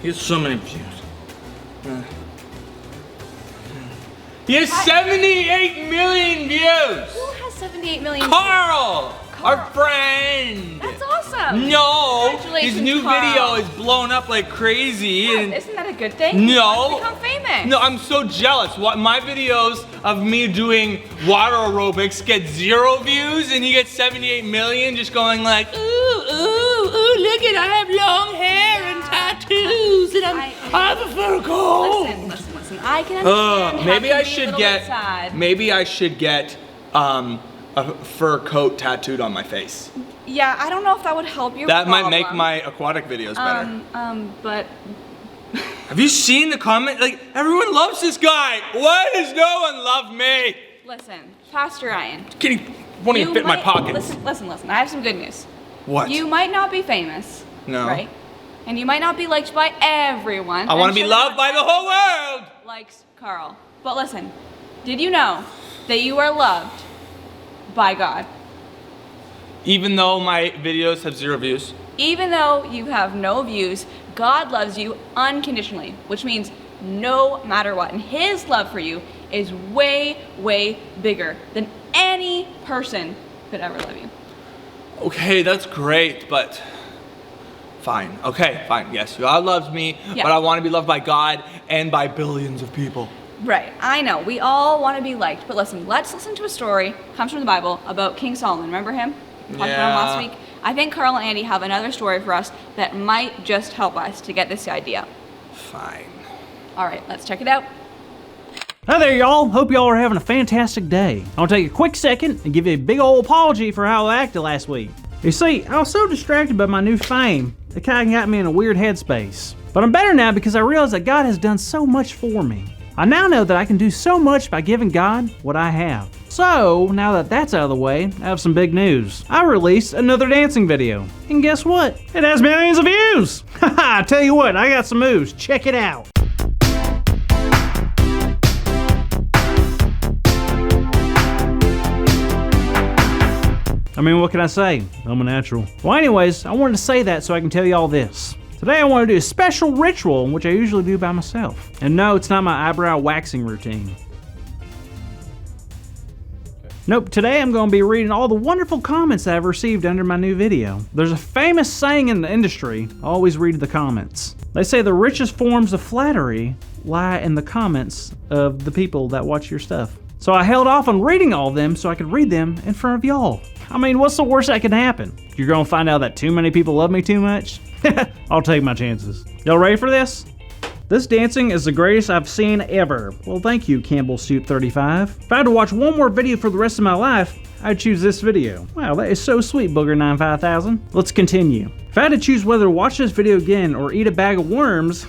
He has so many views. He has 78 million views! Who has 78 million Carl! Our friend! That's awesome! No! Congratulations, His new Carl. video is blown up like crazy. Yeah, and isn't that a good thing? no! He's become famous! No, I'm so jealous. My videos of me doing water aerobics get 0 views and he gets 78 million just going like, ooh, look at, I have long hair and tattoos and I have a fur coat. Listen. I can understand. Maybe I having to be a should little bit sad. maybe I should get a fur coat tattooed on my face. Yeah, I don't know if that would help your That problem. might make my aquatic videos better. But Have you seen the comment? Like, everyone loves this guy. Why does no one love me? listen, Pastor Ryan. Kitty won't even fit in my pockets. Listen. I have some good news. What? You might not be famous. No. Right? And you might not be liked by everyone. I want to and be sure loved not by the whole world. Likes Carl. But listen, did you know that you are loved by God? Even though my videos have 0 views. Even though you have no views, God loves you unconditionally, which means no matter what. And his love for you is way, way bigger than any person could ever love you. Okay, that's great, but fine. Okay, fine. Yes, God loves me, Yeah. but I want to be loved by God and by billions of people. Right, I know, we all want to be liked, but listen, let's listen to a story, comes from the Bible, about King Solomon. Remember him? Talked about him last week. I think Carl and Andy have another story for us that might just help us to get this idea. Fine. All right, let's check it out. Hi there, y'all. Hope y'all are having a fantastic day. I'll take a quick second and give you a big old apology for how I acted last week. You see, I was so distracted by my new fame, it kind of got me in a weird headspace. But I'm better now because I realize that God has done so much for me. I now know that I can do so much by giving God what I have. So, now that that's out of the way, I have some big news. I released another dancing video. And guess what? It has millions of views! Haha, I tell you what, I got some moves. Check it out. I mean, what can I say? I'm a natural. Well, anyways, I wanted to say that so I can tell you all this. Today I want to do a special ritual, which I usually do by myself. And no, it's not my eyebrow waxing routine. Nope, today I'm going to be reading all the wonderful comments that I've received under my new video. There's a famous saying in the industry, always read the comments. They say the richest forms of flattery lie in the comments of the people that watch your stuff. So I held off on reading all of them so I could read them in front of y'all. I mean, what's the worst that could happen? You're gonna find out that too many people love me too much? I'll take my chances. Y'all ready for this? This dancing is the greatest I've seen ever. Well, thank you, Campbell Soup 35. If I had to watch one more video for the rest of my life, I'd choose this video. Wow, that is so sweet, Booger95000. Let's continue. If I had to choose whether to watch this video again or eat a bag of worms,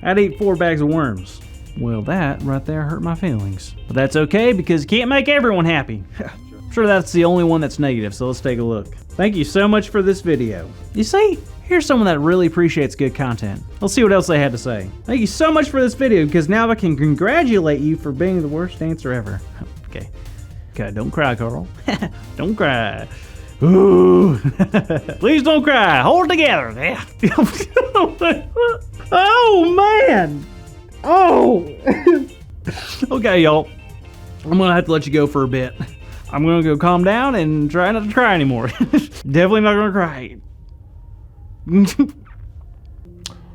I'd eat 4 bags of worms. Well, that right there hurt my feelings. But that's okay because you can't make everyone happy. I'm sure that's the only one that's negative, so let's take a look. Thank you so much for this video. You see, here's someone that really appreciates good content. Let's see what else they had to say. Thank you so much for this video because now I can congratulate you for being the worst dancer ever. Okay, don't cry, Carl. Don't cry. Ooh. Please don't cry. Hold it together. Yeah. Oh, man. Oh! Okay, y'all. I'm gonna have to let you go for a bit. I'm gonna go calm down and try not to cry anymore. Definitely not gonna cry.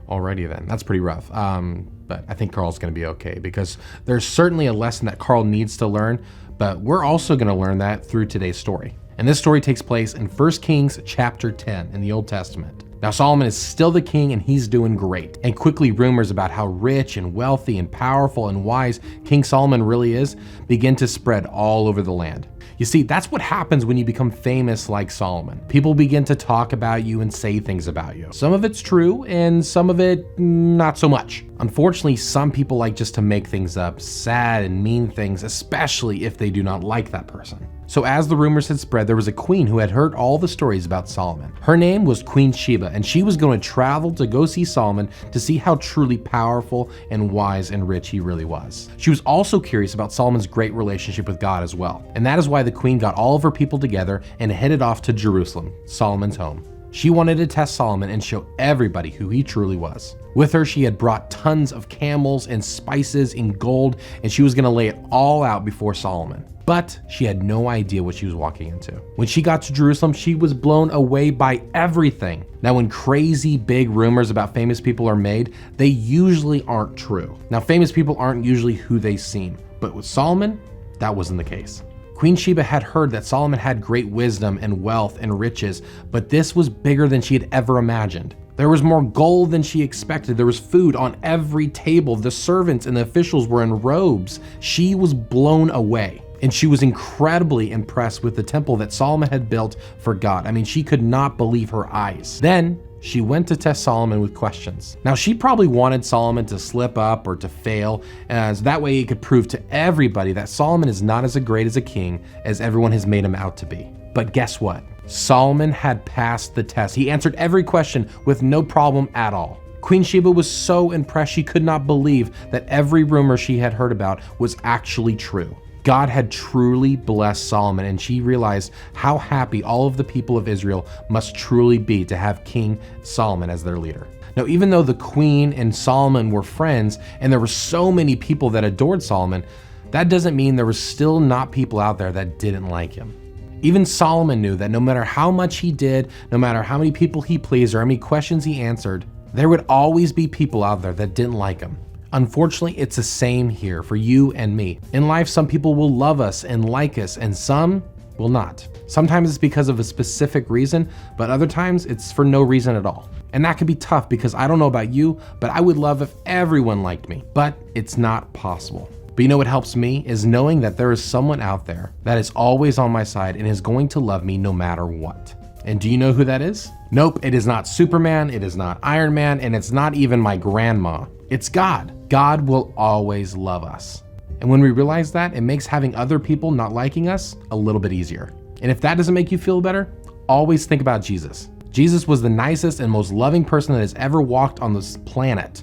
Alrighty then, that's pretty rough. But I think Carl's gonna be okay because there's certainly a lesson that Carl needs to learn, but we're also gonna learn that through today's story. And this story takes place in 1 Kings chapter 10 in the Old Testament. Now Solomon is still the king and he's doing great. And quickly rumors about how rich and wealthy and powerful and wise King Solomon really is begin to spread all over the land. You see, that's what happens when you become famous like Solomon. People begin to talk about you and say things about you. Some of it's true and some of it not so much. Unfortunately, some people like just to make things up, sad and mean things, especially if they do not like that person. So as the rumors had spread, there was a queen who had heard all the stories about Solomon. Her name was Queen Sheba, and she was going to travel to go see Solomon to see how truly powerful and wise and rich he really was. She was also curious about Solomon's great relationship with God as well. And that is why the queen got all of her people together and headed off to Jerusalem, Solomon's home. She wanted to test Solomon and show everybody who he truly was. With her, she had brought tons of camels and spices and gold, and she was gonna lay it all out before Solomon. But she had no idea what she was walking into. When she got to Jerusalem, she was blown away by everything. Now, when crazy big rumors about famous people are made, they usually aren't true. Now, famous people aren't usually who they seem, but with Solomon, that wasn't the case. Queen Sheba had heard that Solomon had great wisdom and wealth and riches, but this was bigger than she had ever imagined. There was more gold than she expected. There was food on every table. The servants and the officials were in robes. She was blown away. And she was incredibly impressed with the temple that Solomon had built for God. I mean, she could not believe her eyes. Then she went to test Solomon with questions. Now, she probably wanted Solomon to slip up or to fail, as that way he could prove to everybody that Solomon is not as great as a king as everyone has made him out to be. But guess what? Solomon had passed the test. He answered every question with no problem at all. Queen Sheba was so impressed she could not believe that every rumor she had heard about was actually true. God had truly blessed Solomon, and she realized how happy all of the people of Israel must truly be to have King Solomon as their leader. Now, even though the queen and Solomon were friends, and there were so many people that adored Solomon, that doesn't mean there were still not people out there that didn't like him. Even Solomon knew that no matter how much he did, no matter how many people he pleased or how many questions he answered, there would always be people out there that didn't like him. Unfortunately, it's the same here for you and me. In life, some people will love us and like us, and some will not. Sometimes it's because of a specific reason, but other times it's for no reason at all. And that can be tough because I don't know about you, but I would love if everyone liked me, but it's not possible. But you know what helps me is knowing that there is someone out there that is always on my side and is going to love me no matter what. And do you know who that is? Nope, it is not Superman, it is not Iron Man, and it's not even my grandma. It's God. God will always love us. And when we realize that, it makes having other people not liking us a little bit easier. And if that doesn't make you feel better, always think about Jesus. Jesus was the nicest and most loving person that has ever walked on this planet.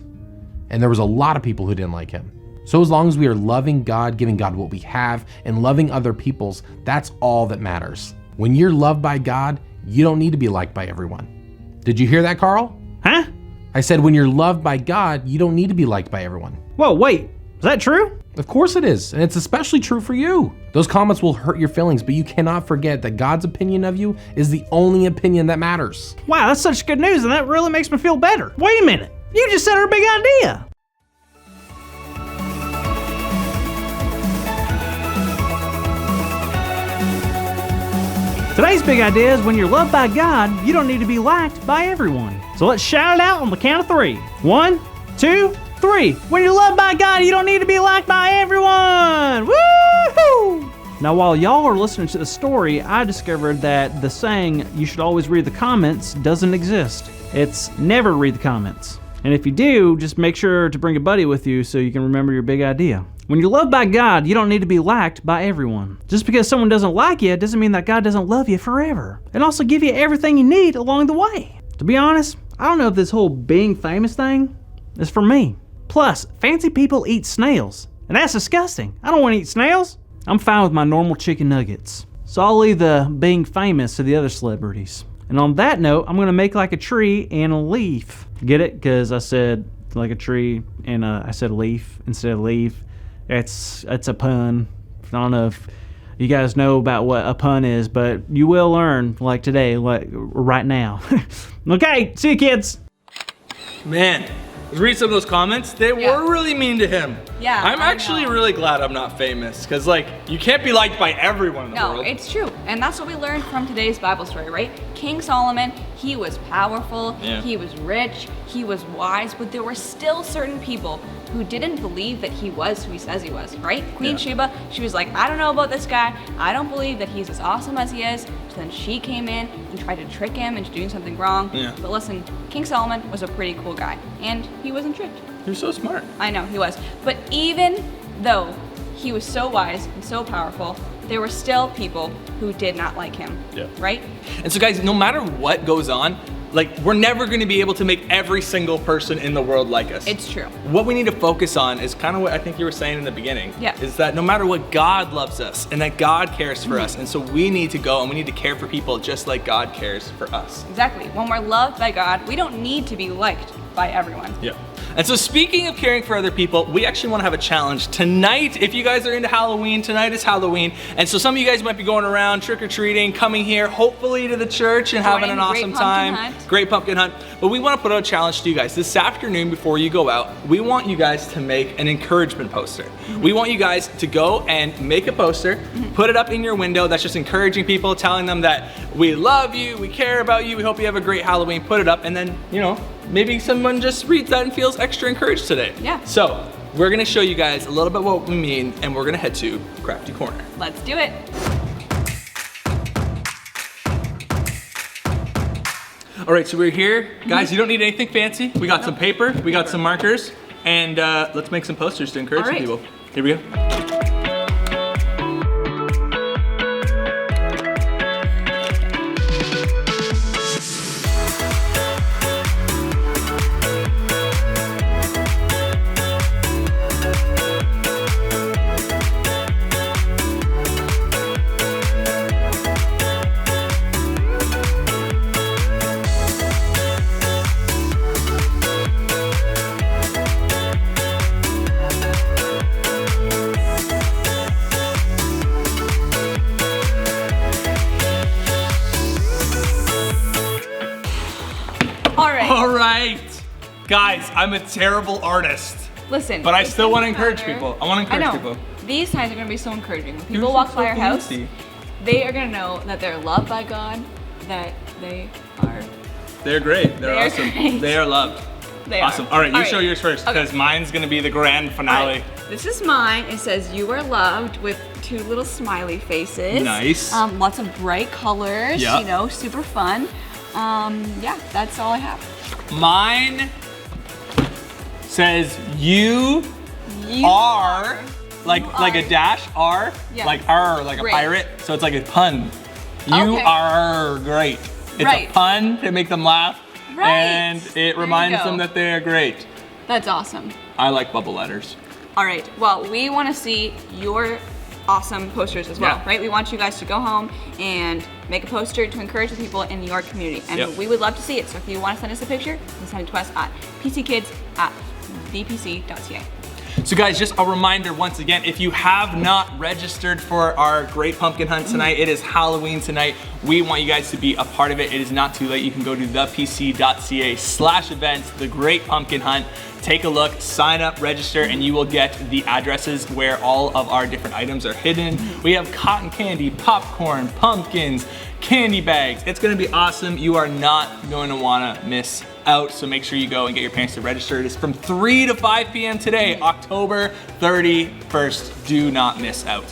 And there was a lot of people who didn't like him. So as long as we are loving God, giving God what we have, and loving other people's, that's all that matters. When you're loved by God, you don't need to be liked by everyone. Did you hear that, Carl? Huh? I said when you're loved by God, you don't need to be liked by everyone. Whoa, wait, is that true? Of course it is, and it's especially true for you. Those comments will hurt your feelings, but you cannot forget that God's opinion of you is the only opinion that matters. Wow, that's such good news, and that really makes me feel better. Wait a minute, you just said our big idea. Today's big idea is when you're loved by God, you don't need to be liked by everyone. So let's shout it out on the count of 3. 1, 2, 3. When you're loved by God, you don't need to be liked by everyone. Woo-hoo! Now, while y'all are listening to the story, I discovered that the saying, you should always read the comments, doesn't exist. It's never read the comments. And if you do, just make sure to bring a buddy with you so you can remember your big idea. When you're loved by God, you don't need to be liked by everyone. Just because someone doesn't like you doesn't mean that God doesn't love you forever and also give you everything you need along the way. To be honest, I don't know if this whole being famous thing is for me. Plus, fancy people eat snails, and that's disgusting. I don't want to eat snails. I'm fine with my normal chicken nuggets. So I'll leave the being famous to the other celebrities. And on that note, I'm gonna make like a tree and a leaf. Get it? Because I said like a tree and I said leaf instead of leaf. It's a pun. I don't know if you guys know about what a pun is, but you will learn like today, like right now. Okay, see you kids. Man, read some of those comments. They were really mean to him. Yeah, I'm I actually know. really glad I'm not famous, because like, you can't be liked by everyone in the No, world. it's true. And that's what we learned from today's Bible story, right? King Solomon, he was powerful, he was rich, he was wise, but there were still certain people who didn't believe that he was who he says he was, right? Queen Sheba, she was like, I don't know about this guy. I don't believe that he's as awesome as he is. So then she came in and tried to trick him into doing something wrong. But listen, King Solomon was a pretty cool guy, and he wasn't tricked. You're so smart. I know, he was. But even though he was so wise and so powerful, there were still people who did not like him, right? And so guys, no matter what goes on, like we're never gonna be able to make every single person in the world like us. It's true. What we need to focus on is kind of what I think you were saying in the beginning. Yeah. Is that no matter what, God loves us and that God cares for us. And so we need to go and we need to care for people just like God cares for us. Exactly. When we're loved by God, we don't need to be liked by everyone. Yeah. And so speaking of caring for other people, we actually want to have a challenge tonight. If you guys are into Halloween, tonight is Halloween. And so some of you guys might be going around trick-or-treating, coming here, hopefully to the church and having an awesome time. Great pumpkin hunt. But we want to put out a challenge to you guys. This afternoon before you go out, we want you guys to make an encouragement poster. We want you guys to go and make a poster, put it up in your window that's just encouraging people, telling them that we love you, we care about you, we hope you have a great Halloween, put it up, and then, you know, maybe someone just reads that and feels extra encouraged today. Yeah. So we're gonna show you guys a little bit what we mean, and we're gonna head to Crafty Corner. Let's do it. All right, so we're here. Guys, you don't need anything fancy. We got some paper, we got some markers, and let's make some posters to encourage some people. Here we go. All right, guys, I'm a terrible artist. Listen. But I still want to encourage people. I want to encourage people. These signs are going to be so encouraging. When people walk by our house, they are going to know that they're loved by God, that they're great. They're They are awesome. great. They are loved. they Awesome. are. All right, you show yours first, because Okay. mine's going to be the grand finale. This is mine. It says you are loved with 2 little smiley faces. Nice. Lots of bright colors, Yeah. you know, super fun. Yeah, that's all I have. Mine says you are, like a dash, R, Yeah. like R, like Great. a pirate. So it's like a pun. You Okay. are great. It's Right. a pun to make them laugh. Right. And There it you reminds go. them that they are great. That's awesome. I like bubble letters. All right, well, we want to see your awesome posters as well, Yeah. right? We want you guys to go home and make a poster to encourage the people in your community. And Yep. we would love to see it. So if you want to send us a picture, you can send it to us at PCKids@thepc.ca. So guys, just a reminder once again, if you have not registered for our Great Pumpkin Hunt tonight, it is Halloween tonight. We want you guys to be a part of it. It is not too late. You can go to thepc.ca/events, the Great Pumpkin Hunt. Take a look, sign up, register, and you will get the addresses where all of our different items are hidden. We have cotton candy, popcorn, pumpkins, candy bags. It's gonna be awesome. You are not going to wanna miss out, so make sure you go and get your parents to register. It is from 3 to 5 p.m. today, October 31st. Do not miss out.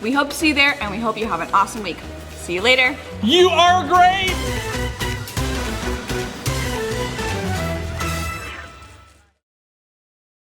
We hope to see you there, and we hope you have an awesome week. See you later. You are great!